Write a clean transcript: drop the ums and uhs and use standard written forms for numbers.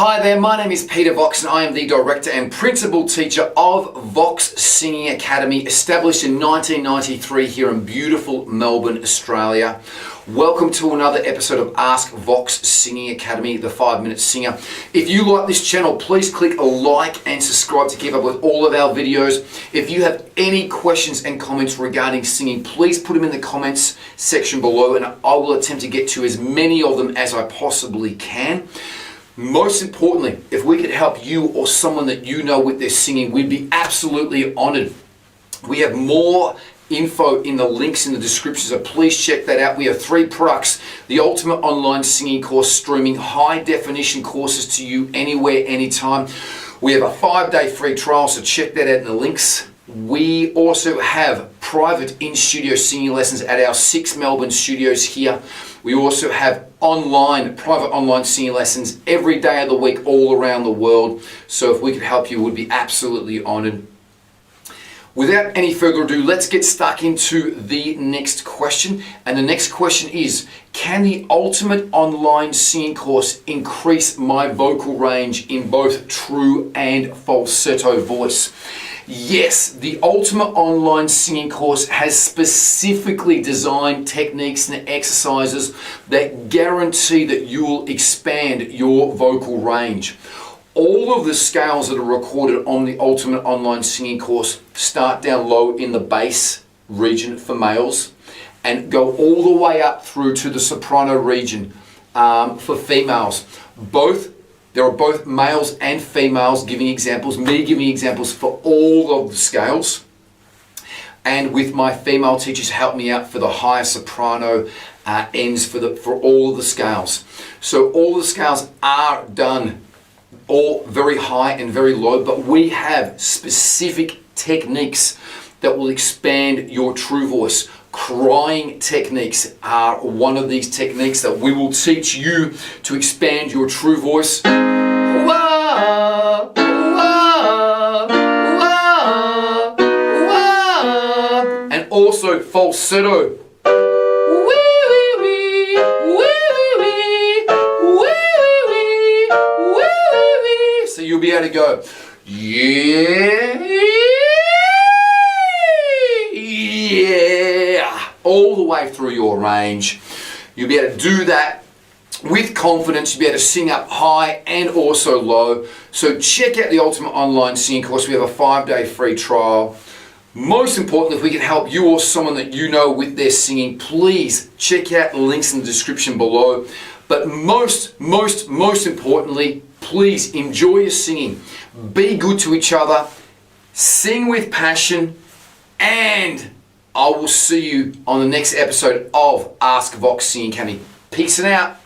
Hi there, my name is Peter Vox and I am the Director and Principal Teacher of Vox Singing Academy, established in 1993 here in beautiful Melbourne, Australia. Welcome to another episode of Ask Vox Singing Academy, the 5-Minute Singer. If you like this channel, please click a like and subscribe to keep up with all of our videos. If you have any questions and comments regarding singing, please put them in the comments section below and I will attempt to get to as many of them as I possibly can. Most importantly, if we could help you or someone that you know with their singing, we'd be absolutely honored. We have more info in the links in the description, so please check that out. We have 3 products: the Ultimate Online Singing Course, streaming high definition courses to you anywhere, anytime. We have a 5-day free trial, so check that out in the links. We also have private in-studio singing lessons at our 6 Melbourne studios here. We also have private online singing lessons every day of the week all around the world. So if we could help you, we'd be absolutely honored. Without any further ado, let's get stuck into the next question. And the next question is, can the Ultimate Online Singing Course increase my vocal range in both true and falsetto voice? Yes, the Ultimate Online Singing Course has specifically designed techniques and exercises that guarantee that you will expand your vocal range. All of the scales that are recorded on the Ultimate Online Singing Course start down low in the bass region for males and go all the way up through to the soprano region for females. There are both males and females giving examples, me giving examples for all of the scales. And with my female teachers help me out for the higher soprano ends for all of the scales. So all the scales are done all very high and very low, but we have specific techniques that will expand your true voice. Crying techniques are one of these techniques that we will teach you to expand your true voice. Wah, wah, wah, wah. And also falsetto. So you'll be able to go, yeah, all the way through your range. You'll be able to do that with confidence. You'll be able to sing up high and also low. So check out the Ultimate Online Singing Course. We have a 5-day free trial. Most importantly, if we can help you or someone that you know with their singing, please check out the links in the description below. But most importantly, please enjoy your singing. Be good to each other. Sing with passion. And I will see you on the next episode of Ask Vox Singing Academy. Peace and out.